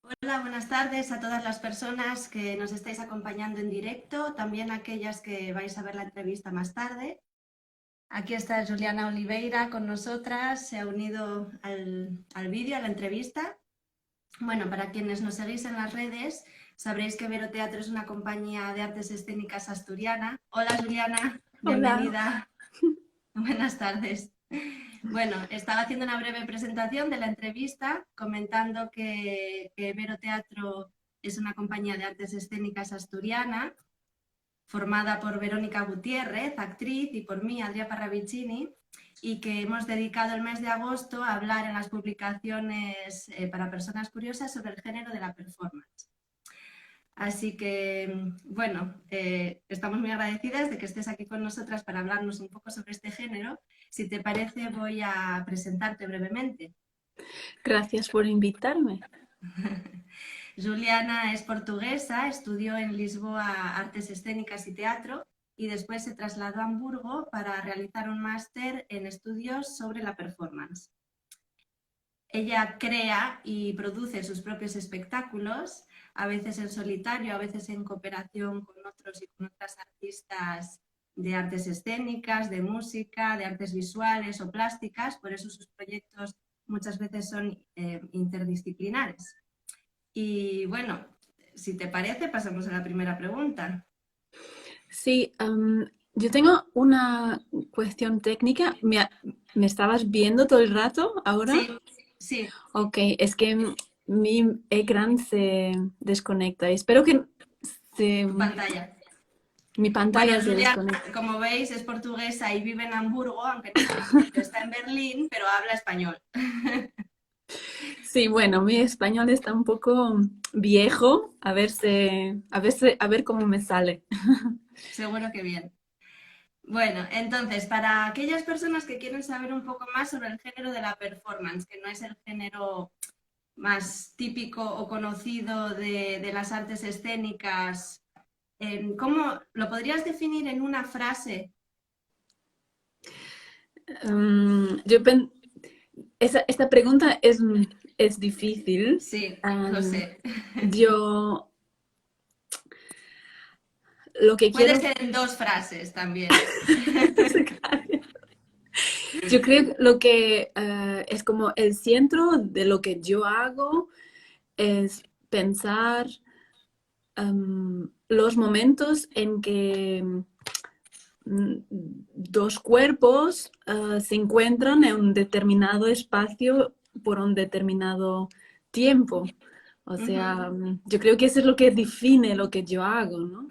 Hola, buenas tardes a todas las personas que nos estáis acompañando en directo, también aquellas que vais a ver la entrevista más tarde. Aquí está Juliana Oliveira con nosotras, se ha unido al vídeo, a la entrevista. Bueno, para quienes nos seguís en las redes, sabréis que Vero Teatro es una compañía de artes escénicas asturiana. Hola Juliana, Hola. bienvenida. Buenas tardes. Bueno, estaba haciendo una breve presentación de la entrevista comentando que Vero Teatro es una compañía de artes escénicas asturiana formada por Verónica Gutiérrez, actriz, y por mí, Adrià Parravicini, y que hemos dedicado el mes de agosto a hablar en las publicaciones para personas curiosas sobre el género de la performance. Así que, bueno, estamos muy agradecidas de que estés aquí con nosotras para hablarnos un poco sobre este género. Si te parece, voy a presentarte brevemente. Gracias por invitarme. Juliana es portuguesa, estudió en Lisboa artes escénicas y teatro y después se trasladó a Hamburgo para realizar un máster en estudios sobre la performance. Ella crea y produce sus propios espectáculos, a veces en solitario, a veces en cooperación con otros y con otras artistas de artes escénicas, de música, de artes visuales o plásticas, por eso sus proyectos muchas veces son interdisciplinares. Y bueno, si te parece, pasamos a la primera pregunta. Sí, yo tengo una cuestión técnica. ¿Me estabas viendo todo el rato ahora? Sí, sí, Ok, es que mi ecran se desconecta. Espero que se- tu pantalla. mi Bueno, pantalla se Julia, desconecte. como veis, es portuguesa y vive en Hamburgo, aunque en este momento está en Berlín, pero habla español. Sí, bueno, mi español está un poco viejo. A ver cómo me sale. Seguro que bien. Bueno, entonces, para aquellas personas que quieren saber un poco más sobre el género de la performance, que no es el género más típico o conocido de las artes escénicas, ¿cómo lo podrías definir en una frase? Yo esta pregunta es difícil. Sí, lo Am, sé. yo lo que Puede quiero, ser en dos frases también. yo creo que lo que es como el centro de lo que yo hago es pensar los momentos en que dos cuerpos se encuentran en un determinado espacio por un determinado tiempo. O Ujú. sea, yo creo que eso es lo que define lo que yo hago, ¿no?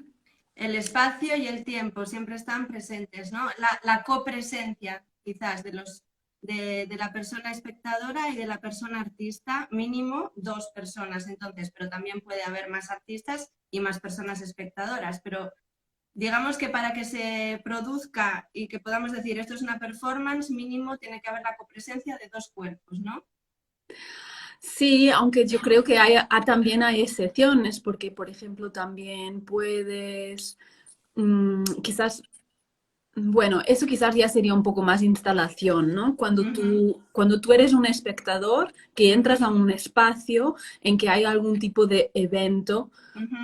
El espacio y el tiempo siempre están presentes, ¿no? La copresencia, quizás, de la persona espectadora y de la persona artista, mínimo dos personas, entonces, pero también puede haber más artistas y más personas espectadoras, pero digamos que para que se produzca y que podamos decir esto es una performance, mínimo tiene que haber la copresencia de dos cuerpos, ¿no? Sí, aunque yo creo que también hay excepciones, porque por ejemplo también puedes, quizás, bueno, eso quizás ya sería un poco más instalación, ¿no? Ujú, Cuando tú eres un espectador que entras a ujú, un espacio en que hay algún tipo de evento, ujú.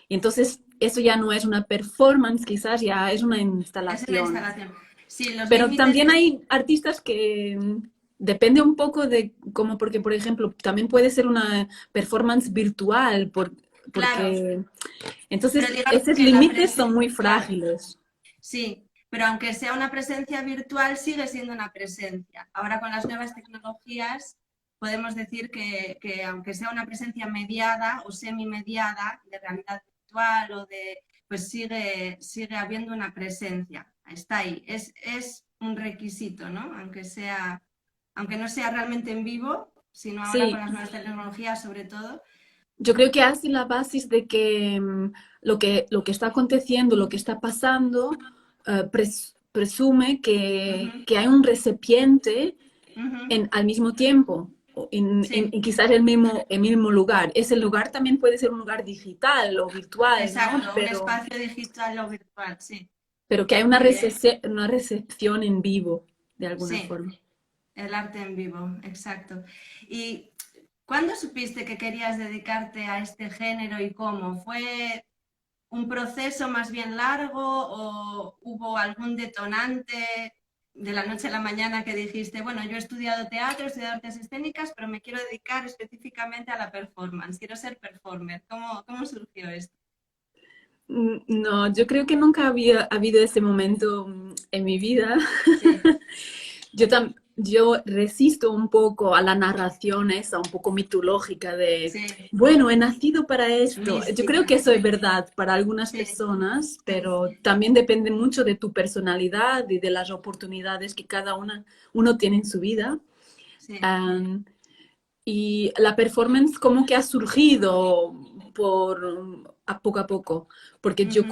y entonces eso ya no es una performance, quizás ya es una Es una instalación. instalación. Sí, los Pero límites también hay artistas que depende un poco de cómo, porque por ejemplo, también puede ser una performance virtual, claro, porque pero entonces digamos esos que la límites son presencia, muy claro, frágiles. sí, pero aunque sea una presencia virtual, sigue siendo una presencia. Ahora con las nuevas tecnologías podemos decir que aunque sea una presencia mediada o semimediada de realidad virtual o de, pues sigue habiendo una presencia. Está ahí. Es un requisito, ¿no? Aunque no sea realmente en vivo, sino ahora con Sí, las nuevas tecnologías sobre todo. yo creo que hace la base de que lo que está aconteciendo, lo que está pasando, presume Ujú, que hay un recipiente ujú. al mismo tiempo, o Sí, en quizás el mismo lugar. Ese lugar también puede ser un lugar digital o virtual, ¿no? exacto, un espacio digital o virtual, sí. Pero que hay Muy bien, una recepción en vivo, de alguna sí, forma. el arte en vivo, exacto. Y ¿Cuándo supiste que querías dedicarte a este género y cómo? ¿Fue un proceso más bien largo o hubo algún detonante de la noche a la mañana que dijiste, bueno, yo he estudiado teatro, he estudiado artes escénicas, pero me quiero dedicar específicamente a la performance, quiero ser performer? ¿Cómo surgió esto? No, yo creo que nunca había habido ese momento en mi vida. Sí, Yo resisto un poco a la narración esa, un poco mitológica de, sí, bueno, he nacido para esto. Yo creo que mística, eso es verdad para algunas sí, personas, sí, pero también depende mucho de tu personalidad y de las oportunidades que uno tiene en su vida. sí. Um, y la performance como que ha surgido a poco, porque Ujú, yo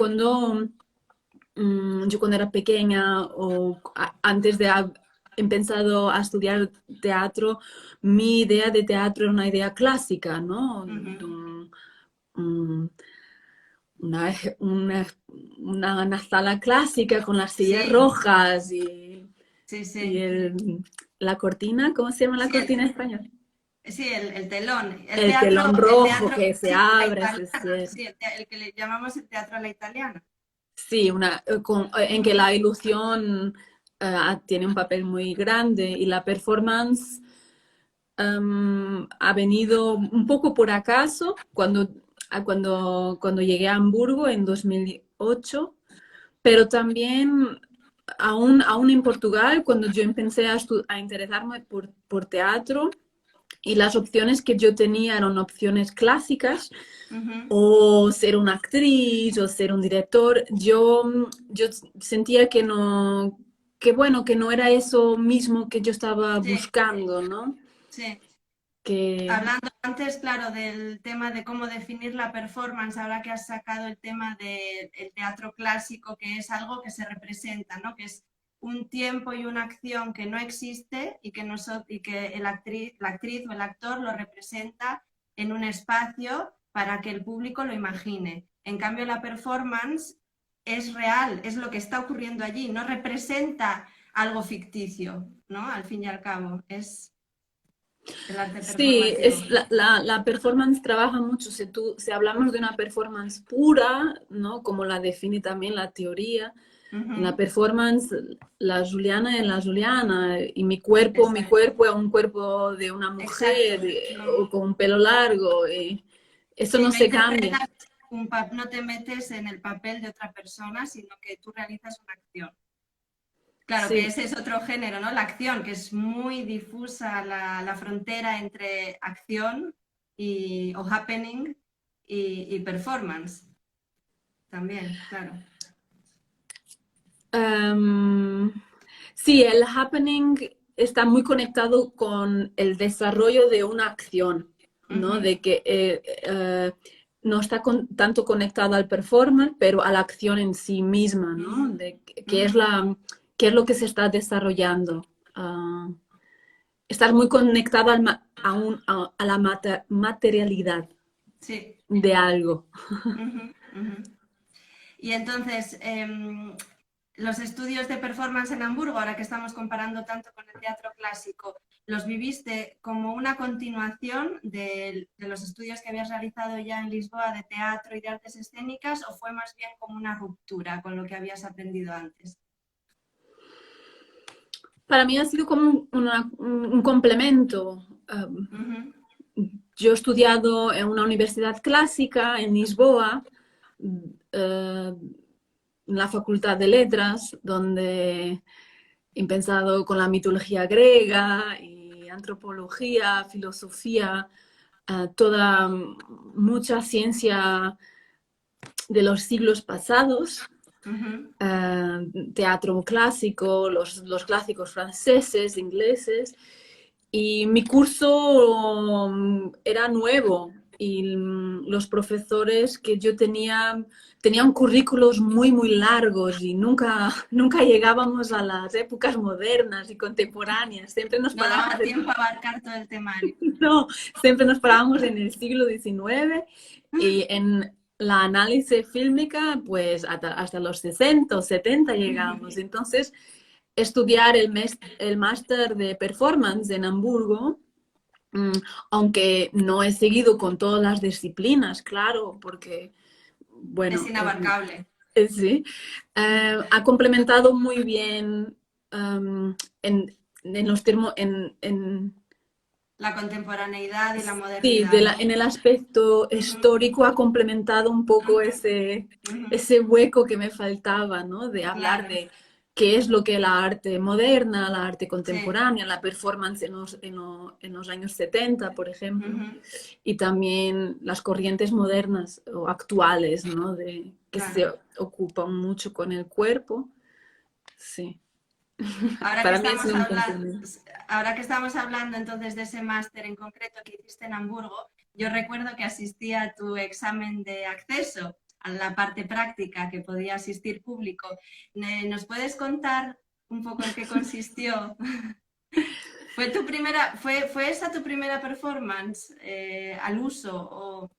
cuando era pequeña o antes de haber empezado a estudiar teatro, mi idea de teatro era una idea clásica, ¿no? ujú. Un- una, una, una sala clásica con las sillas Sí, rojas sí, y sí. la cortina, ¿cómo se llama la Sí, cortina en español? sí, el telón. El telón El rojo teatro, que se sí, la abre, italiana, sí, el que le llamamos el teatro a la italiana. sí, en que la ilusión tiene un papel muy grande y la performance ha venido un poco por acaso cuando llegué a Hamburgo en 2008, pero también aún en Portugal, cuando yo empecé a interesarme por teatro y las opciones que yo tenía eran opciones clásicas, Ujú. o ser una actriz o ser un director, yo sentía que bueno, que no era eso mismo que yo estaba Sí, buscando, ¿no? sí. Que Hablando antes, claro, del tema de cómo definir la performance, ahora que has sacado el tema del teatro clásico, que es algo que se representa, ¿no? Que es un tiempo y una acción que no existe y que la actriz o el actor lo representa en un espacio para que el público lo imagine. En cambio, la performance es real, es lo que está ocurriendo allí, no representa algo ficticio, ¿no? Al fin y al cabo, es el arte sí, performativo. la performance trabaja mucho. Si hablamos de una performance pura, ¿no? Como la define también la teoría, en la Ujú. performance, la Juliana es la Juliana y mi Exacto, cuerpo es un cuerpo de una exacto. mujer No, o con un pelo largo. Y eso sí, no no se cambia. interpretas, no te metes en el papel de otra persona, sino que tú realizas una acción. Claro que Sí, ese es otro género, ¿no? La acción, que es muy difusa la frontera entre acción o happening y performance también, claro. Em, sí, el happening está muy conectado con el desarrollo de una acción, ¿no? Ujú, De que no está tanto conectado al performance, pero a la acción en sí misma, ujú, ¿no? De ujú. qué es lo que se está desarrollando. Estar muy conectado a la materialidad Sí. de algo. Ujú, ujú. Y entonces, los estudios de performance en Hamburgo, ahora que estamos comparando tanto con el teatro clásico, ¿los viviste como una continuación de los estudios que habías realizado ya en Lisboa de teatro y de artes escénicas o fue más bien como una ruptura con lo que habías aprendido antes? Para mí ha sido como un complemento. Ujú, Yo he estudiado en una universidad clásica en Lisboa, en la Facultad de Letras, donde he empezado con la mitología griega y antropología, filosofía, mucha ciencia de los siglos pasados, ujú. teatro clásico, los clásicos franceses, ingleses, y mi curso era nuevo y los profesores que yo tenía tenían currículos muy largos y nunca llegábamos a las épocas modernas y contemporáneas. Siempre nos No parábamos daba tiempo a abarcar todo el temario. no, siempre nos parábamos en el siglo XIX y en la análisis fílmica, pues hasta los 60 o 70 llegamos. Entonces, estudiar el máster de performance en Hamburgo Mm, aunque no he seguido con todas las disciplinas, claro, porque, Es bueno, inabarcable. sí, ha complementado muy bien en los termos, La contemporaneidad y la sí, modernidad, ¿no? en el aspecto Ujú, histórico ha complementado un poco ujú, ese, ujú. ese hueco que me faltaba, ¿no? De hablar Claro, de qué es lo que es la arte moderna, la arte sí. contemporánea, la performance en los años 70, por ejemplo, Ujú, y también las corrientes modernas o actuales, ¿no? De, que se claro. ocupan mucho con el cuerpo. Sí, Ahora que para mí es estamos un hablando, complemento. ahora que estamos hablando entonces de ese máster en concreto que hiciste en Hamburgo, yo recuerdo que asistí a tu examen de acceso a la parte práctica que podía asistir público. ¿Nos puedes contar un poco en qué consistió? ¿Fue esa tu primera performance al uso? O...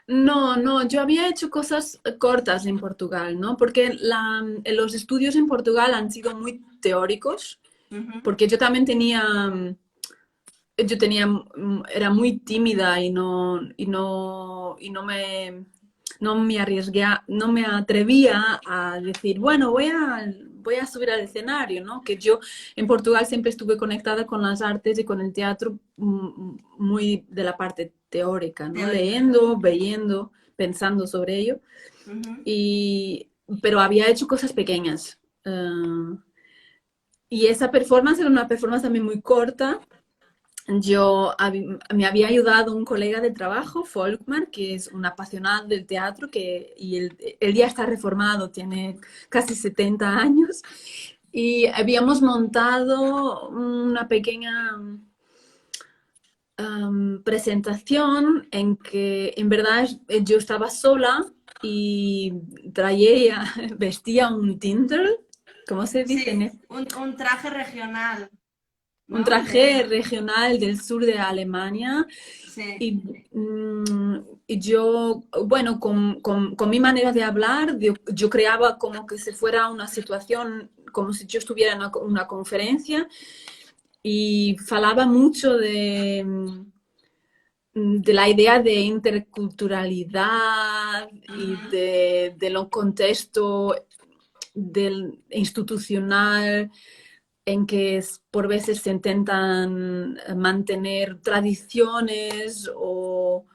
No, no, yo había hecho cosas cortas en Portugal, ¿no? Porque los estudios en Portugal han sido muy teóricos, Ujú, porque yo también era muy tímida no me arriesgué, no me atrevía a decir, bueno, voy a subir al escenario, ¿no? Que yo en Portugal siempre estuve conectada con las artes y con el teatro muy de la parte teórica, ¿no? teórica. Leyendo, viendo, pensando sobre ello. Ujú, Y, pero había hecho cosas pequeñas. Y esa performance era una performance también muy corta. Me había ayudado un colega de trabajo, Folkmar, que es un apasionado del teatro, y él ya está reformado, tiene casi 70 años, y habíamos montado una pequeña presentación en que en verdad yo estaba sola y traía, vestía un tindel, ¿cómo se sí, dice? un traje regional, Un ¿no? traje regional del sur de Alemania. Sí, Y, y yo, bueno, con mi manera de hablar, yo creaba como que se fuera una situación, como si yo estuviera en una conferencia y falaba mucho de la idea de interculturalidad y ujú, de lo contexto institucional en que por veces se intentan mantener tradiciones o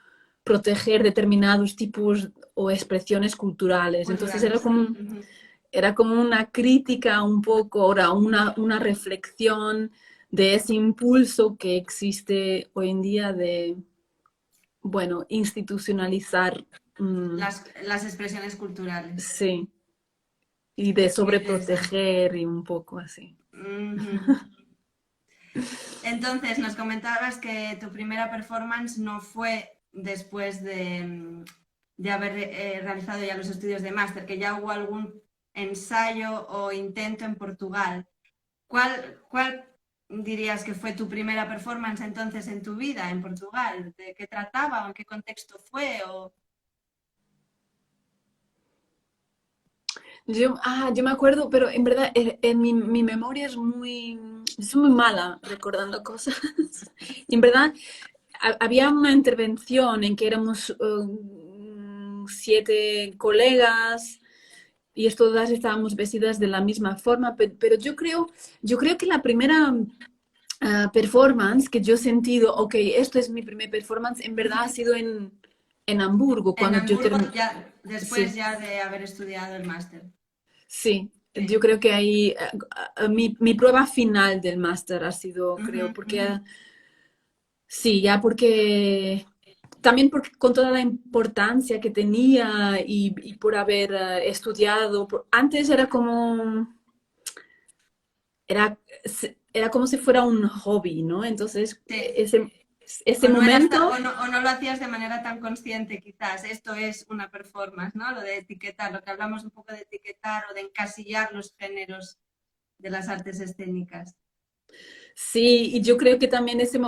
proteger determinados tipos o expresiones culturales. Entonces culturales. Ujú. era como una crítica un poco, ahora una reflexión de ese impulso que existe hoy en día de, bueno, institucionalizar, Las expresiones culturales. sí, y de Muy interesante. sobreproteger y un poco así. Ujú. Entonces, nos comentabas que tu primera performance no fue después de haber realizado ya los estudios de máster, que ya hubo algún ensayo o intento en Portugal. ¿Cuál dirías que fue tu primera performance entonces en tu vida en Portugal? ¿De qué trataba o en qué contexto fue? O... Yo me acuerdo, pero en verdad mi memoria es muy mala recordando cosas. Y en verdad había una intervención en que éramos 7 colegas y todas estábamos vestidas de la misma forma, pero yo creo que la primera performance que yo he sentido, ok, esto es mi primer performance, en verdad ha sido en Hamburgo, En cuando yo Hamburgo, terminé. ya, después Sí. ya de haber estudiado el máster. Sí, yo Sí. creo que ahí mi prueba final del máster ha sido, Ujú, creo, porque ujú. sí, ya porque también porque con toda la importancia que tenía y por haber estudiado, antes era, era como si fuera un hobby, ¿no? Entonces, Sí. ese momento, O no lo hacías de manera tan consciente, quizás. Esto es una performance, ¿no? Lo de etiquetar, lo que hablamos un poco de etiquetar o de encasillar los géneros de las artes escénicas. sí, y yo creo que también es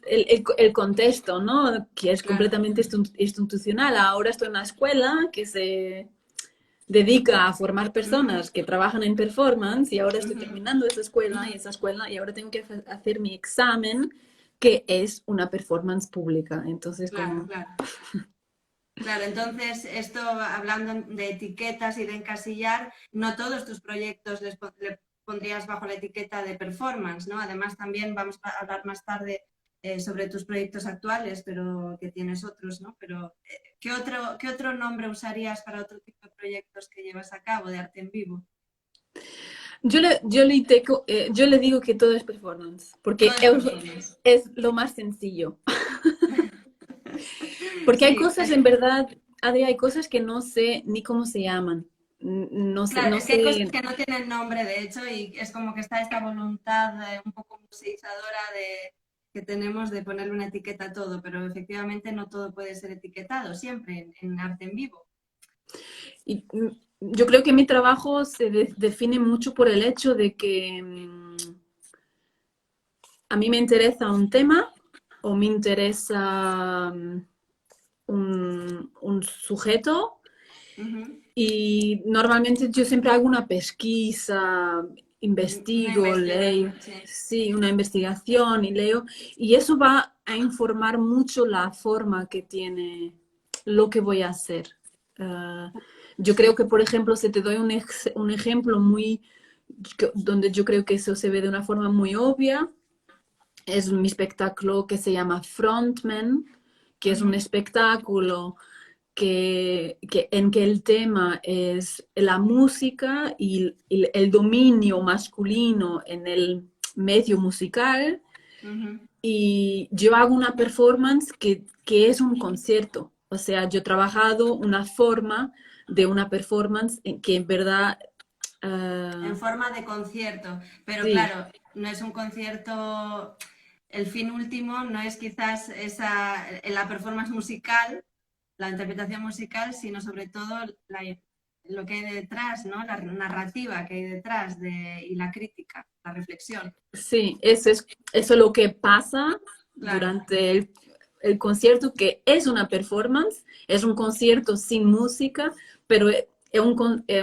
el contexto, ¿no? Que es Claro. completamente institucional. Ahora estoy en una escuela que se dedica a formar Ujú, personas que trabajan en performance y ahora estoy ujú, terminando esa escuela ujú. y ahora tengo que hacer mi examen que es una performance pública. Entonces, Claro, como... claro. Claro, entonces esto, hablando de etiquetas y de encasillar, no todos tus proyectos le pondrías bajo la etiqueta de performance, ¿no? Además, también vamos a hablar más tarde sobre tus proyectos actuales, pero que tienes otros, ¿no? Pero, qué otro nombre usarías para otro tipo de proyectos que llevas a cabo de arte en vivo? Yo le digo que todo es performance, Todo porque es performance. es lo más sencillo. Porque hay Sí, cosas, en verdad, Adri, hay cosas que no sé ni cómo se llaman. No sé, claro, no es que hay cosas sé. que no tienen nombre, de hecho, y es como que está esta voluntad un poco museizadora que tenemos de ponerle una etiqueta a todo, pero efectivamente no todo puede ser etiquetado siempre en arte en vivo. Y, yo creo que mi trabajo se define mucho por el hecho de que a mí me interesa un tema o me interesa un sujeto. Ujú. Y normalmente yo siempre hago una pesquisa, Una investigo, leo, investigación, sí. sí, una investigación y leo, y eso va a informar mucho la forma que tiene lo que voy a hacer. Ah, yo creo Sí. que, por ejemplo, si te doy un ejemplo donde yo creo que eso se ve de una forma muy obvia, es mi espectáculo que se llama Frontman, que es un Ujú, espectáculo en que el tema es la música y el dominio masculino en el medio musical. ujú. Y yo hago una performance que es un concierto. O sea, yo he trabajado una forma de una performance en que en verdad... En ah, forma de concierto, pero sí, claro, no es un concierto, el fin último no es quizás esa, la performance musical, la interpretación musical, sino sobre todo lo que hay detrás, ¿no? La narrativa que hay detrás y la crítica, la reflexión. sí, eso es lo que pasa Claro. durante el concierto, que es una performance, es un concierto sin música, pero es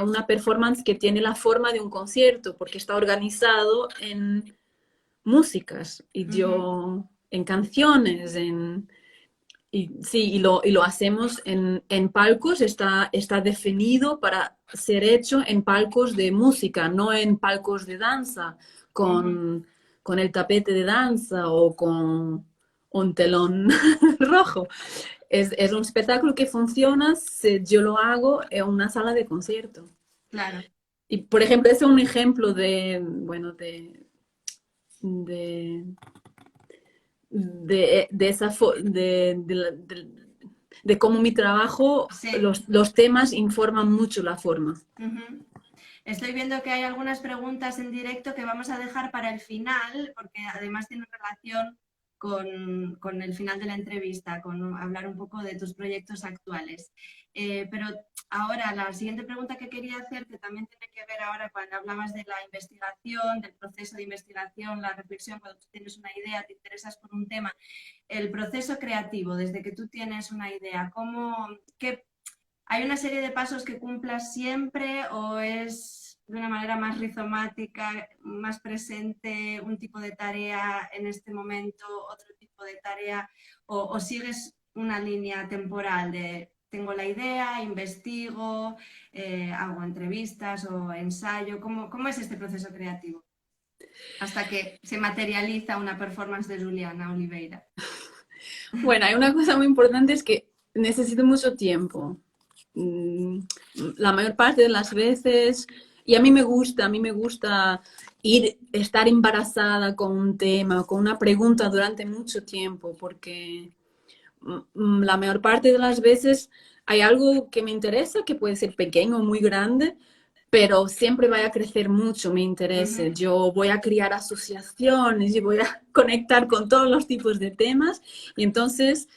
una performance que tiene la forma de un concierto, porque está organizado en músicas, y Ujú, yo, en canciones, y, sí, y lo hacemos en palcos, está definido para ser hecho en palcos de música, no en palcos de danza, ujú. con el tapete de danza o con un telón rojo. Es un espectáculo que funciona si yo lo hago en una sala de concierto. Claro. Y, por ejemplo, ese es un ejemplo de, bueno, de, de esa de cómo mi trabajo, Sí. los temas informan mucho la forma. Ujú. Estoy viendo que hay algunas preguntas en directo que vamos a dejar para el final, porque además tienen relación con el final de la entrevista, con hablar un poco de tus proyectos actuales. Pero ahora, la siguiente pregunta que quería hacerte también tiene que ver ahora cuando hablabas de la investigación, del proceso de investigación, la reflexión, cuando tú tienes una idea, te interesas por un tema, el proceso creativo, desde que tú tienes una idea, qué ¿hay una serie de pasos que cumplas siempre o es de una manera más rizomática, más presente, un tipo de tarea en este momento, otro tipo de tarea, o sigues una línea temporal de tengo la idea, investigo, hago entrevistas o ensayo? ¿Cómo es este proceso creativo? Hasta que se materializa una performance de Juliana Oliveira. Bueno, hay una cosa muy importante, es que necesito mucho tiempo. Mm, La mayor parte de las veces, y a mí me gusta estar embarazada con un tema, con una pregunta durante mucho tiempo, porque la mayor parte de las veces hay algo que me interesa, que puede ser pequeño o muy grande, pero siempre va a crecer mucho mi interés. Ujú, Yo voy a crear asociaciones y voy a conectar con todos los tipos de temas, y entonces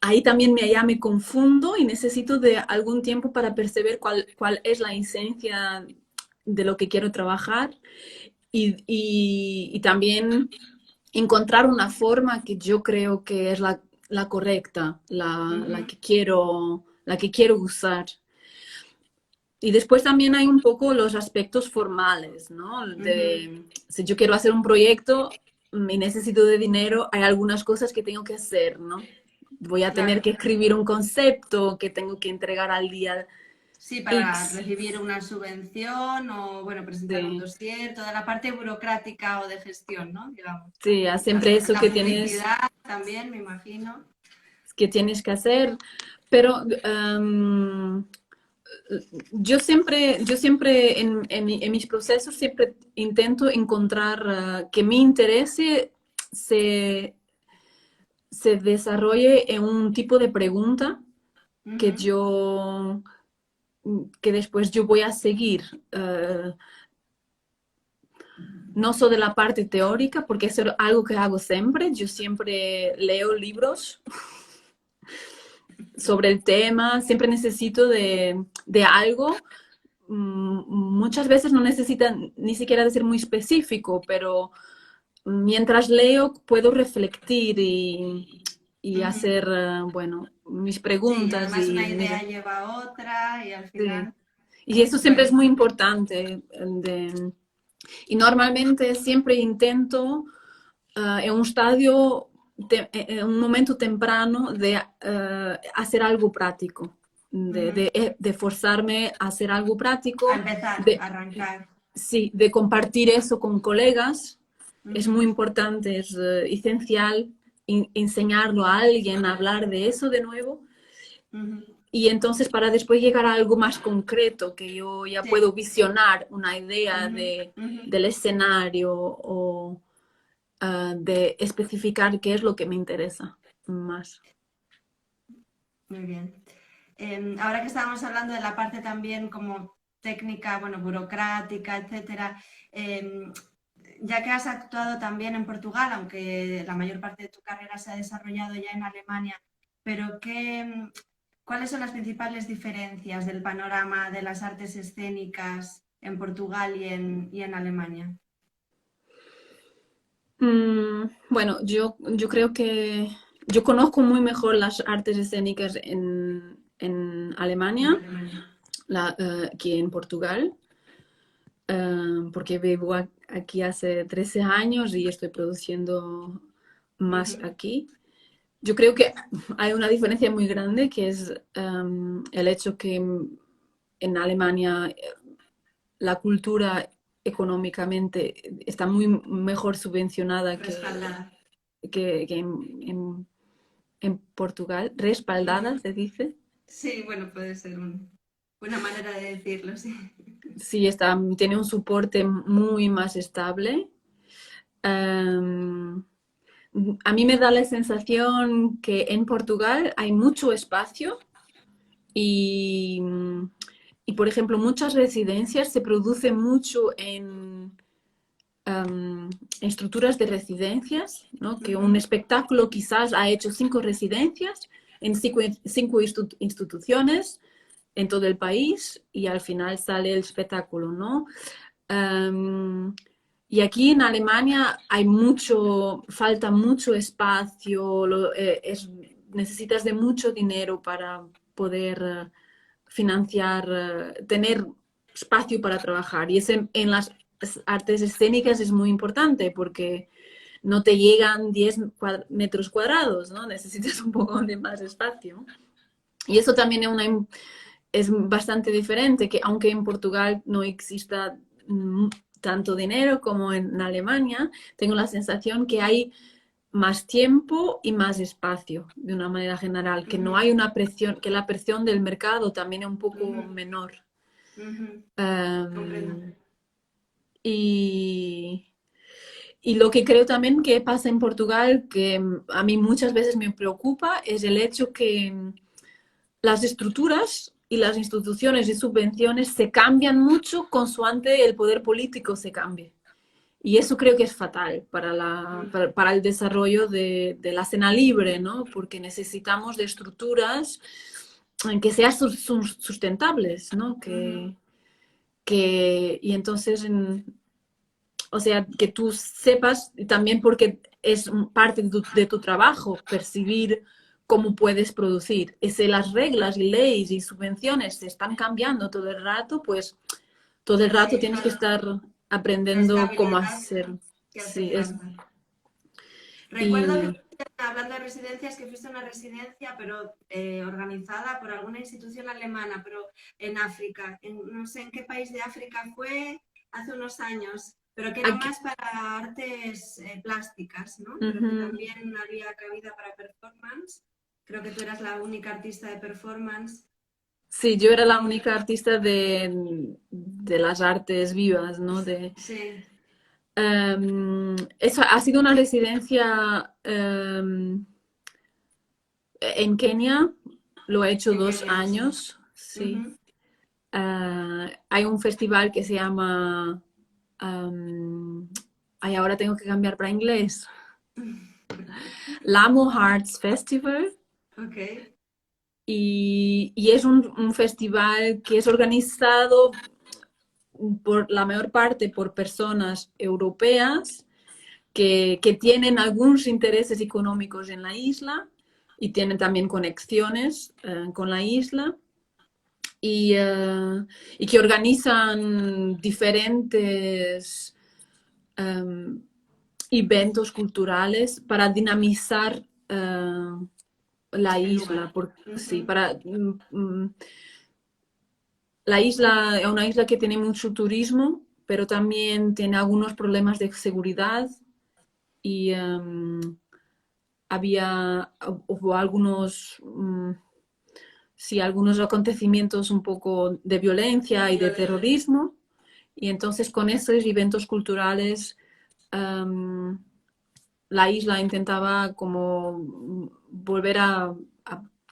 ahí también ya me confundo y necesito de algún tiempo para percibir cuál es la esencia de lo que quiero trabajar, y también encontrar una forma que yo creo que es la correcta, ujú, la que quiero usar. Y después también hay un poco los aspectos formales, ¿no? ujú. Si yo quiero hacer un proyecto, y necesito de dinero, hay algunas cosas que tengo que hacer, ¿no? Voy a tener Claro, que escribir un concepto que tengo que entregar al día sí, para X. recibir una subvención o, bueno, presentar un Sí, dossier, toda la parte burocrática o de gestión, ¿no? Digamos. sí, siempre eso La publicidad también, me imagino. que tienes que hacer, pero yo siempre en mis procesos siempre intento encontrar que mi interés se, se desarrolle en un tipo de pregunta que Ujú. yo que después yo voy a seguir. No solo de la parte teórica, porque eso es algo que hago siempre. Yo siempre leo libros sobre el tema, siempre necesito de algo. Muchas veces no necesitan ni siquiera de ser muy específico, pero mientras leo puedo reflectir y Ujú. hacer, bueno, mis Sí, y preguntas además y una idea lleva a otra y al sí. final, Y eso siempre es bueno, muy importante. Y normalmente siempre intento en un estadio, en un momento temprano de hacer algo práctico, ujú. de forzarme a hacer algo A práctico, empezar, a de, arrancar. sí, de compartir eso con colegas. Es Ujú, muy importante, es esencial enseñarlo a alguien, hablar de eso de nuevo. ujú. Y entonces para después llegar a algo más concreto, que yo ya Sí. puedo visionar una idea Ujú, ujú. del escenario o de especificar qué es lo que me interesa más. Muy bien. Ahora que estábamos hablando de la parte también como técnica, bueno, burocrática, etcétera, em, ya que has actuado también en Portugal, aunque la mayor parte de tu carrera se ha desarrollado ya en Alemania, pero ¿cuáles son las principales diferencias del panorama de las artes escénicas en Portugal y en Alemania? Bueno, yo creo que yo conozco muy mejor las artes escénicas en En Alemania Alemania. que en Portugal, porque vivo aquí hace 13 años y estoy produciendo más Ujú, aquí. Yo creo que hay una diferencia muy grande que es el hecho que en Alemania la cultura económicamente está muy mejor subvencionada respaldada. que en Portugal. Respaldada, Ujú. se dice. Sí, bueno, puede ser una manera de decirlo, sí. Sí, tiene un soporte muy más estable. Um, a mí me da la sensación que en Portugal hay mucho espacio y, por ejemplo, muchas residencias se producen mucho en estructuras de residencias, ¿no? Que un Ujú, espectáculo quizás ha hecho 5 residencias en cinco instituciones en todo el país y al final sale el espectáculo, ¿no? Um, y aquí en Alemania falta mucho espacio, necesitas de mucho dinero para poder financiar, tener espacio para trabajar. Y en las artes escénicas es muy importante porque no te llegan 10 metros cuadrados, ¿no? Necesitas un poco de más espacio. Y eso también es bastante diferente, que aunque en Portugal no exista tanto dinero como en Alemania, tengo la sensación que hay más tiempo y más espacio, de una manera general, que no ujú, hay una presión, que la presión del mercado también es un poco ujú, menor. ujú. Comprendo. Um, y, y lo que creo también que pasa en Portugal, que a mí muchas veces me preocupa, es el hecho que las estructuras y las instituciones y subvenciones se cambian mucho consoante el poder político se cambie. Y eso creo que es fatal para el desarrollo de la escena libre, ¿no? Porque necesitamos de estructuras que sean sustentables, ¿no? Ujú, Y entonces, o sea, que tú sepas, también porque es parte de tu trabajo, percibir cómo puedes producir. Y si las reglas y leyes y subvenciones se están cambiando todo el rato, pues todo el rato sí, tienes que estar la aprendiendo cómo estabilidad hacer. que hace Sí, falta. Recuerdo que, Y hablando de residencias, que fuiste a una residencia, pero organizada por alguna institución alemana, pero en África. No sé en qué país de África fue, hace unos años, pero que era aquí, más para artes plásticas, ¿no? Pero que ujú. también había cabida para performance. Creo que tú eras la única artista de performance. Sí, yo era la única artista de las artes vivas, ¿no? Sí, Eso ha sido una residencia en Kenia, lo he hecho en dos Kenia, sí. años, sí. Ujú. Hay un festival que se llama... ay, ahora tengo que cambiar para inglés. Lamu Arts Festival. Ok. Y es un festival que es organizado por la mayor parte por personas europeas que tienen algunos intereses económicos en la isla y tienen también conexiones con la isla y que organizan diferentes eventos culturales para dinamizar la El isla. lugar. Sí, Ujú. para, la isla es una isla que tiene mucho turismo, pero también tiene algunos problemas de seguridad y hubo algunos, sí, algunos acontecimientos un poco de violencia y de Violentos. terrorismo. Y entonces con esos eventos culturales um, la isla intentaba como volver a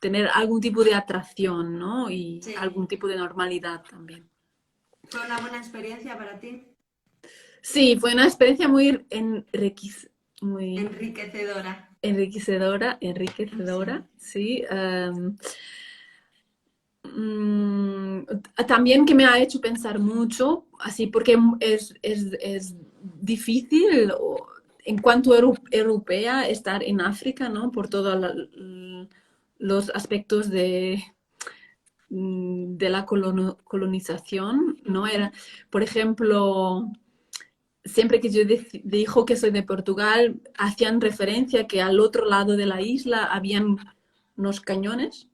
tener algún tipo de atracción, ¿no? Y Sí. algún tipo de normalidad también. ¿Fue una buena experiencia para ti? Sí, fue una experiencia muy Enriquecedora. enriquecedora, Sí. sí. También que me ha hecho pensar mucho, así porque es difícil en cuanto europea estar en África, ¿no? Por todos los aspectos de la colonización, ¿no? Era, por ejemplo, siempre que yo dijo que soy de Portugal, hacían referencia que al otro lado de la isla habían unos cañones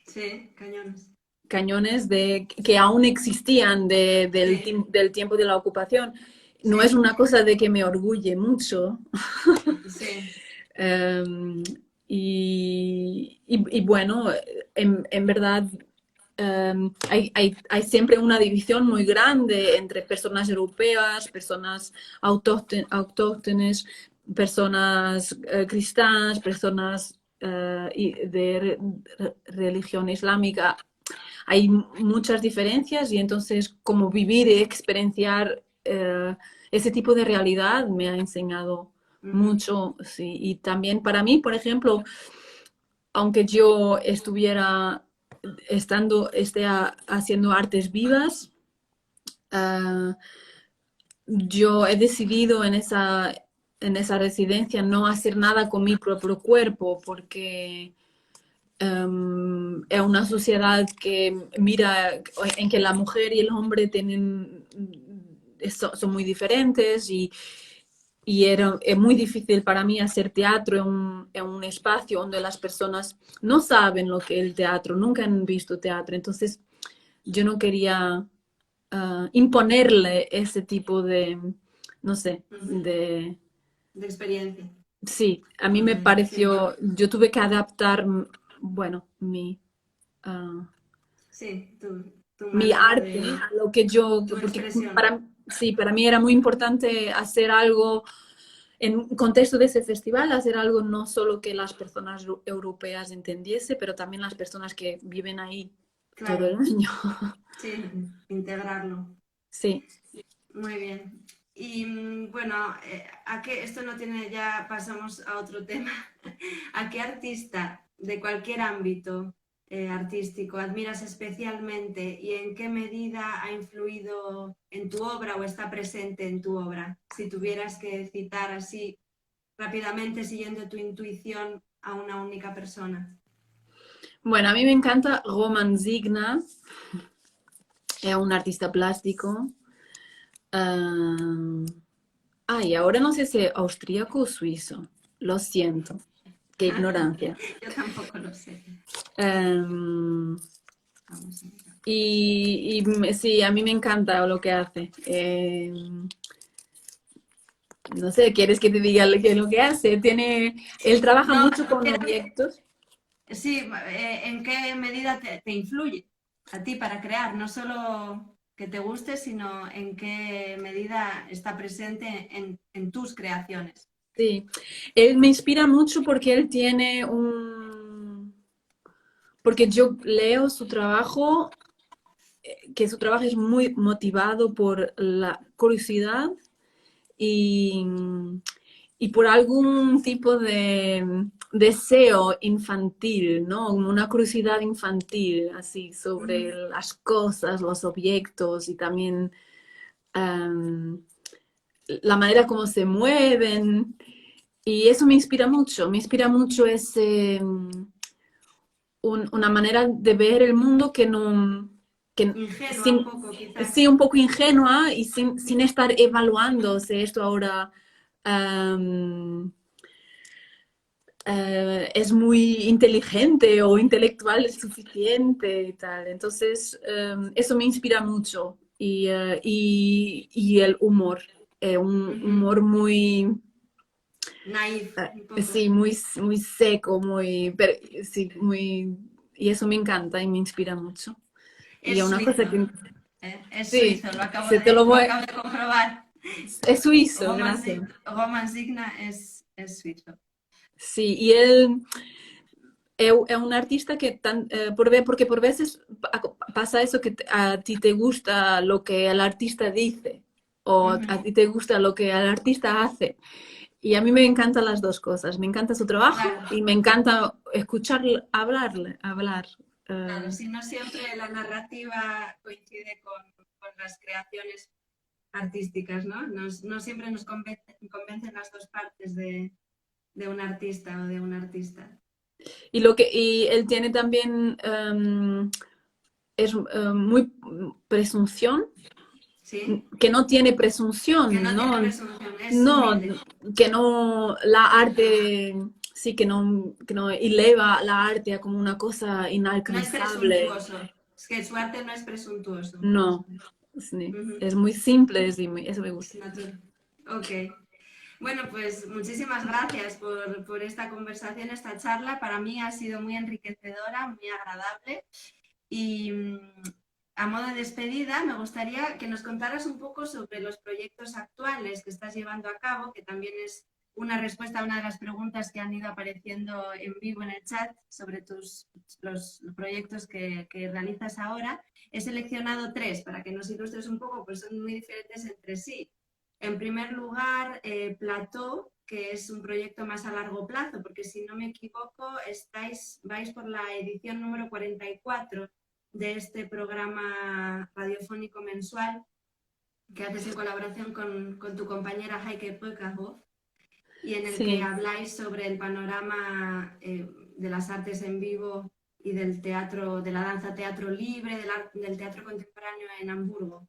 Sí, cañones. cañones que aún existían Sí, del tiempo de la ocupación. No es sí, una cosa de que me orgulle mucho. sí. Um, y bueno, en verdad hay siempre una división muy grande entre personas europeas, personas autóctones, personas cristianas, personas de religión islámica. Hay muchas diferencias y entonces como vivir y experienciar ese tipo de realidad me ha enseñado Ujú. mucho, sí. Y también para mí, por ejemplo, aunque yo esté haciendo artes vivas, uh, yo he decidido en esa residencia no hacer nada con mi propio cuerpo porque es una sociedad que mira en que la mujer y el hombre son muy diferentes y es muy difícil para mí hacer teatro en un espacio donde las personas no saben lo que es el teatro, nunca han visto teatro. Entonces yo no quería imponerle ese tipo de, no sé, Ujú. De experiencia. sí, a mí me Sí, pareció, yo tuve que adaptar, bueno, uh, sí, tu mi manera arte de, a lo que yo, tu porque expresión. sí, para mí era muy importante hacer algo en un contexto de ese festival, hacer algo no solo que las personas europeas entendiese, pero también las personas que viven ahí todo el Claro, año. sí, integrarlo. Sí. Muy bien. Y bueno, ¿a qué, esto no tiene, ya pasamos a otro tema. ¿A qué artista de cualquier ámbito artístico admiras especialmente y en qué medida ha influido en tu obra o está presente en tu obra? Si tuvieras que citar así rápidamente, siguiendo tu intuición, a una única persona. Bueno, a mí me encanta Roman Zigna, es un artista plástico. Ah, y ahora no sé si es austríaco o suizo. Lo siento, qué ignorancia. Yo tampoco lo sé. Em, Vamos a mirar. sí, a mí me encanta lo que hace. No sé, ¿quieres que te diga lo que hace? Él trabaja No, mucho con quiero objetos. sí, ¿en qué medida te influye a ti para crear? No solo que te guste, sino en qué medida está presente en tus creaciones. Sí, él me inspira mucho porque él tiene un... Porque yo leo su trabajo, que su trabajo es muy motivado por la curiosidad y, y por algún tipo de deseo infantil, ¿no? Como una curiosidad infantil, así, sobre Ujú. las cosas, los objetos y también la manera como se mueven. Y eso me inspira mucho ese, una manera de ver el mundo que no, que Ingenua un sin, poco, quizás. sí, un poco ingenua y sin estar evaluando si esto ahora um, es muy inteligente o intelectual es suficiente y tal. Entonces, eso me inspira mucho. Y el humor, un Ujú. humor muy, Naif, un poco. sí, muy seco, sí, muy, y eso me encanta y me inspira mucho. Y Es una cosa suizo, que, es sí, suizo, se te lo voy, acabo de comprobar. es suizo, gracias. Roman Signa es suizo. Sí, y él es un artista que, porque por veces pasa eso que a ti te gusta lo que el artista dice o Ujú. a ti te gusta lo que el artista hace. Y a mí me encantan las dos cosas. Me encanta su trabajo Claro. y me encanta escucharle, hablar. Claro, eh, si no siempre la narrativa coincide con las creaciones artísticas, ¿no? No siempre nos convencen las dos partes de un artista o de un artista. y él tiene también, es muy presunción, ¿Sí? que no tiene Que presunción, no tiene ¿no? presunción, es No, humilde. que no, la arte, sí, que no eleva la arte a como una cosa No es inalcanzable. presuntuoso. Es que su arte no es presuntuoso. No, sí, Ujú. es muy simple, sí, eso me Es gusta. natural. Ok. Bueno, pues muchísimas gracias por esta conversación, esta charla. Para mí ha sido muy enriquecedora, muy agradable. Y a modo de despedida, me gustaría que nos contaras un poco sobre los proyectos actuales que estás llevando a cabo, que también es una respuesta a una de las preguntas que han ido apareciendo en vivo en el chat sobre los proyectos que realizas ahora. He seleccionado tres para que nos ilustres un poco, pues son muy diferentes entre sí. En primer lugar, Plató, que es un proyecto más a largo plazo, porque si no me equivoco, vais por la edición número 44 de este programa radiofónico mensual que haces en colaboración con tu compañera Heike Pöckerhoff y en el que Sí. habláis sobre el panorama de las artes en vivo y del teatro, de la danza teatro libre, del teatro contemporáneo en Hamburgo.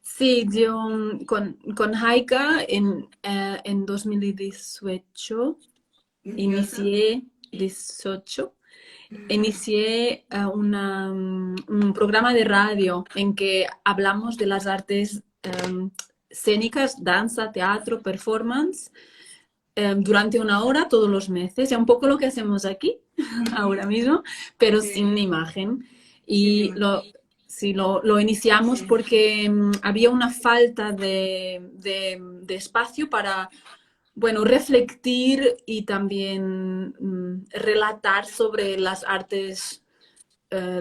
Sí, yo con Haika en 2018 18. inicié, 18, inicié un programa de radio en que hablamos de las artes escénicas, danza, teatro, performance, durante una hora todos los meses. Es un poco lo que hacemos aquí ahora mismo, pero Sí, sin imagen. sin Y imagen. sí, lo iniciamos Sí. porque había una falta de espacio para, bueno, reflectir y también relatar sobre las artes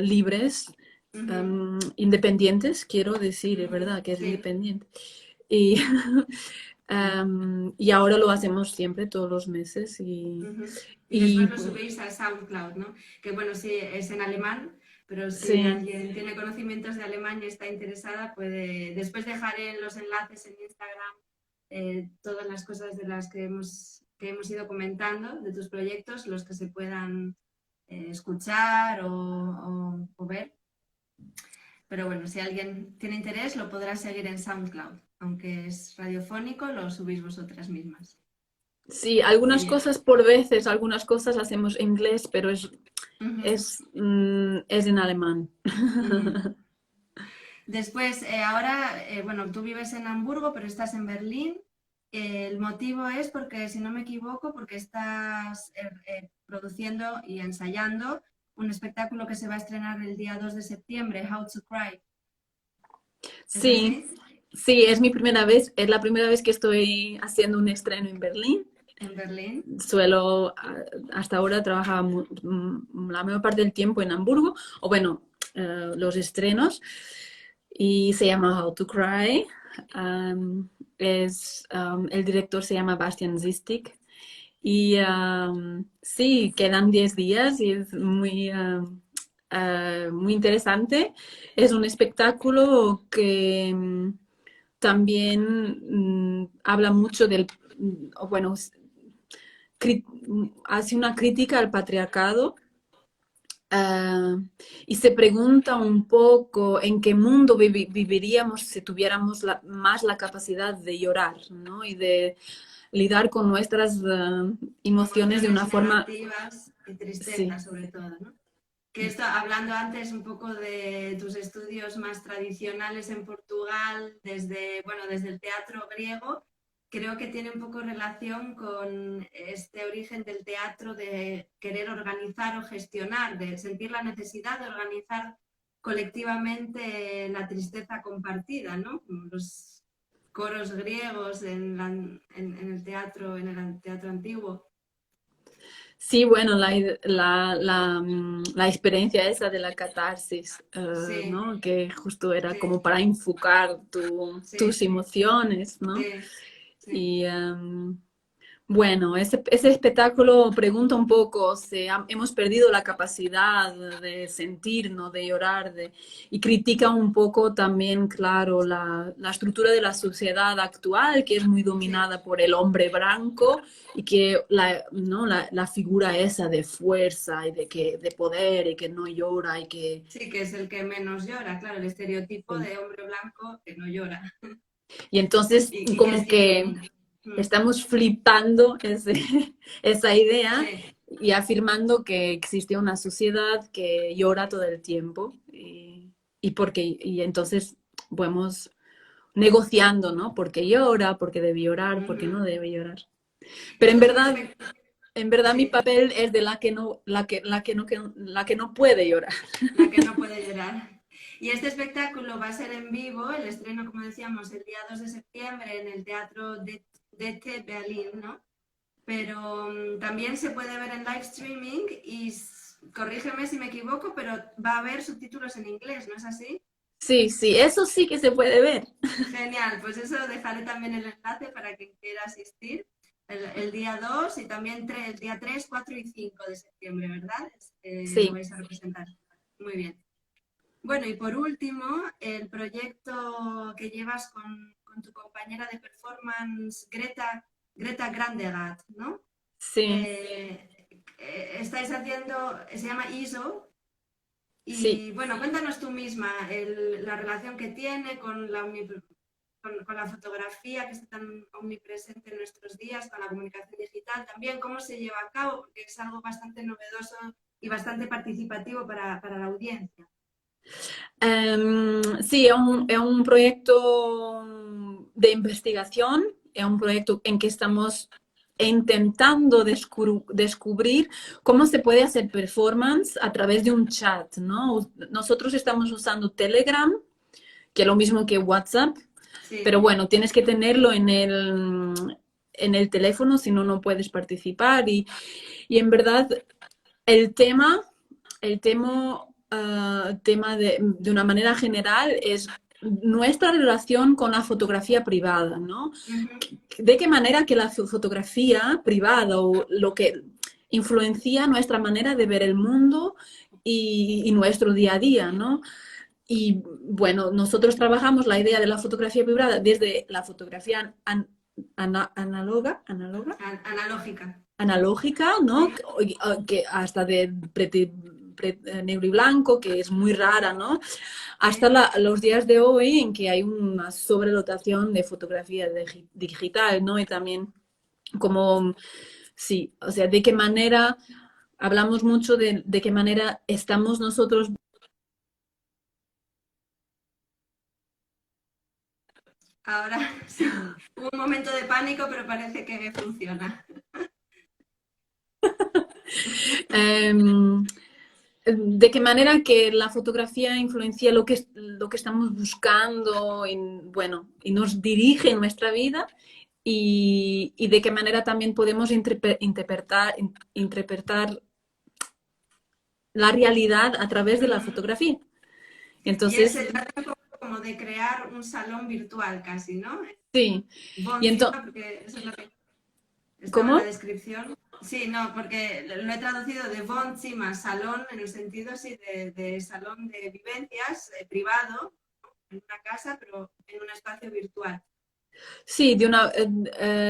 libres, Ujú, independientes, quiero decir, es ujú, verdad que es sí. independiente. Y, y ahora lo hacemos siempre, todos los meses. Ujú. Y después Y lo subís a SoundCloud, ¿no? Que bueno, sí, es en alemán, pero si sí, alguien tiene conocimientos de alemán y está interesada, puede. Después dejaré en los enlaces en Instagram todas las cosas de las que hemos ido comentando, de tus proyectos, los que se puedan escuchar o ver. Pero bueno, si alguien tiene interés, lo podrá seguir en SoundCloud. Aunque es radiofónico, lo subís vosotras mismas. Sí, algunas Y, cosas por veces, algunas cosas hacemos en inglés, pero ujú, es en alemán. ujú. Después, ahora, bueno, tú vives en Hamburgo, pero estás en Berlín. El motivo es porque, si no me equivoco, porque estás produciendo y ensayando un espectáculo que se va a estrenar el día 2 de septiembre, How to Cry. ¿Es Sí, así? sí, es mi primera vez, es la primera vez que estoy haciendo un estreno en Berlín. En Berlín. Hasta ahora trabajaba la mayor parte del tiempo en Hamburgo, o bueno, los estrenos, y se llama How to Cry. Um, el director se llama Bastian Sistig. Y sí, quedan 10 días y es muy interesante. Es un espectáculo que también habla mucho o bueno, hace una crítica al patriarcado. ah, y se pregunta un poco en qué mundo viviríamos si tuviéramos más la capacidad de llorar, ¿no? Y de lidiar con nuestras emociones de una Emociones forma, negativas y tristeza, sí, sobre todo, ¿no? Que esto, hablando antes un poco de tus estudios más tradicionales en Portugal, desde, bueno, desde el teatro griego, creo que tiene un poco relación con este origen del teatro de querer organizar o gestionar, de sentir la necesidad de organizar colectivamente la tristeza compartida, ¿no? Como los coros griegos en el teatro antiguo. sí, bueno, la experiencia esa de la catarsis, Sí, ¿no? Que justo era sí, como para enfocar tus sí, emociones, ¿no? sí, sí. Y bueno, ese espectáculo pregunta un poco si hemos perdido la capacidad de sentir, ¿no? De llorar, y critica un poco también, claro, la estructura de la sociedad actual, que es muy Sí, dominada por el hombre blanco y que ¿no? La figura esa de fuerza y de poder y que no llora y que... sí, que es el que menos llora, claro, el estereotipo Sí. de hombre blanco que no llora Y entonces y que es como que quien... Mm, estamos flipando esa idea sí, y afirmando que existe una sociedad que llora todo el tiempo y entonces vamos negociando, ¿no? ¿Por qué llora? ¿Por qué debe llorar? ¿Por qué ujú. no debe llorar? Pero Esto es un espectáculo... en verdad mi Sí, papel es de la que no puede llorar. la que no puede llorar. Y este espectáculo va a ser en vivo, el estreno, como decíamos, el día 2 de septiembre en el Teatro DT Berlín, ¿no? Pero también se puede ver en live streaming y corrígeme si me equivoco, pero va a haber subtítulos en inglés, ¿no es así? Sí, sí, eso sí que se puede ver. Genial, pues eso dejaré también el enlace para quien quiera asistir el día 2 y también el día 3, 4 y 5 de septiembre, ¿verdad? Lo Sí, vais a representar. Muy bien. Bueno, y por último, el proyecto que llevas con tu compañera de performance, Greta Grandegat, ¿no? sí, Estáis haciendo, se llama ISO, sí. y bueno, cuéntanos tú misma la relación que tiene con la fotografía que está tan omnipresente en nuestros días, con la comunicación digital también, cómo se lleva a cabo, porque es algo bastante novedoso y bastante participativo para la audiencia. Sí, es un proyecto de investigación, es un proyecto en que estamos intentando descubrir cómo se puede hacer performance a través de un chat, ¿no? Nosotros estamos usando Telegram, que es lo mismo que WhatsApp, pero Sí, bueno, tienes que tenerlo en el teléfono, si no, no puedes participar. Y en verdad, el tema, tema de una manera general es nuestra relación con la fotografía privada, ¿no? uh-huh. De qué manera que la fotografía privada o lo que influencia nuestra manera de ver el mundo y nuestro día a día, ¿no? Y bueno, nosotros trabajamos la idea de la fotografía privada desde la fotografía Analógica. analógica, ¿no? Sí, Que hasta de negro y blanco, que es muy rara, ¿no? Hasta sí, los días de hoy en que hay una sobredotación de fotografía digital, ¿no? Y también como, sí, o sea, de qué manera, hablamos mucho de qué manera estamos nosotros. Ahora sí, hubo un momento de pánico, pero parece que funciona. em, de qué manera que la fotografía influencia lo que estamos buscando bueno, y nos dirige en nuestra vida y de qué manera también podemos interpretar la realidad a través de la fotografía. Y Entonces, se trata un poco como de crear un salón virtual casi, ¿no? sí. Y entonces, Boncima, porque eso es lo que estaba en la ¿cómo? descripción. Sí, no, porque lo he traducido de Boncima, salón, en el sentido sí de salón de vivencias privado, ¿no? En una casa, pero en un espacio virtual. Sí,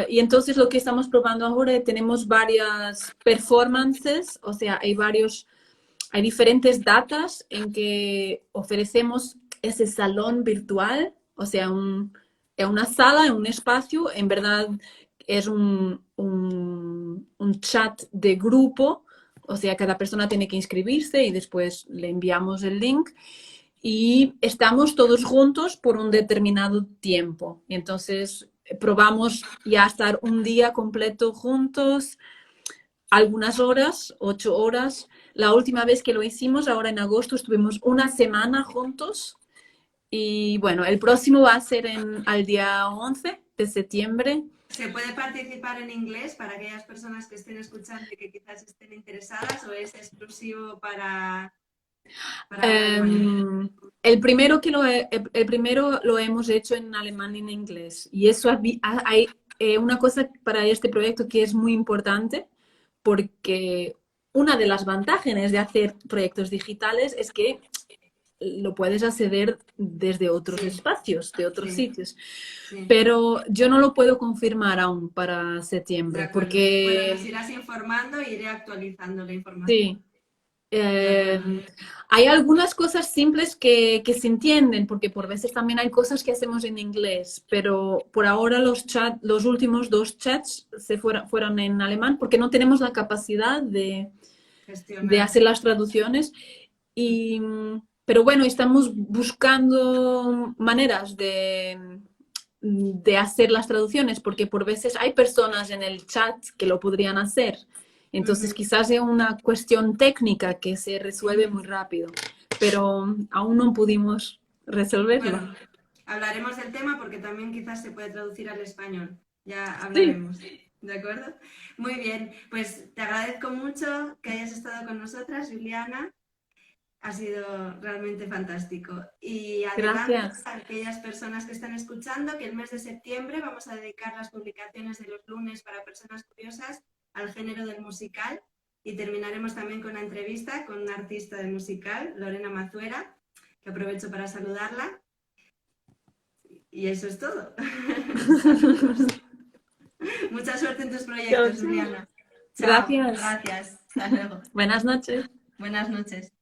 y entonces lo que estamos probando ahora, tenemos varias performances, o sea, hay diferentes datas en que ofrecemos ese salón virtual, o sea, en una sala, en un espacio, en verdad es un chat de grupo, o sea, cada persona tiene que inscribirse y después le enviamos el link y estamos todos juntos por un determinado tiempo. Y entonces probamos ya estar un día completo juntos, algunas horas, 8 horas. La última vez que lo hicimos, ahora en agosto, estuvimos una semana juntos. Y bueno, el próximo va a ser al día 11 de septiembre. ¿Se puede participar en inglés para aquellas personas que estén escuchando y que quizás estén interesadas o es exclusivo para habla alemana? El primero lo hemos hecho en alemán y en inglés. Y eso hay una cosa para este proyecto que es muy importante, porque una de las ventajas de hacer proyectos digitales es que lo puedes acceder desde otros Sí, espacios, de otros sí, sitios. sí. Pero yo no lo puedo confirmar aún para De septiembre, acuerdo. Bueno, nos porque irás informando e iré actualizando la información. sí, De eh, acuerdo. hay algunas cosas simples que se entienden, porque por veces también hay cosas que hacemos en inglés, pero por ahora los últimos dos chats fueron en alemán porque no tenemos la capacidad de Gestionar. hacer las traducciones. Y, pero bueno, estamos buscando maneras de hacer las traducciones, porque por veces hay personas en el chat que lo podrían hacer. Entonces Ujú. quizás es una cuestión técnica que se resuelve muy rápido, pero aún no pudimos resolverlo. Bueno, hablaremos del tema porque también quizás se puede traducir al español. Ya Sí, hablaremos. ¿De acuerdo? Muy bien, pues te agradezco mucho que hayas estado con nosotras, Juliana. Ha sido realmente fantástico. Y adelanto gracias. a aquellas personas que están escuchando que el mes de septiembre vamos a dedicar las publicaciones de los lunes para personas curiosas al género del musical y terminaremos también con una entrevista con una artista de musical, Lorena Mazuera, que aprovecho para saludarla. Y eso es todo. Saludos. Mucha suerte en tus proyectos, Juliana. Chao. Gracias. Gracias. Hasta luego. Buenas noches. Buenas noches.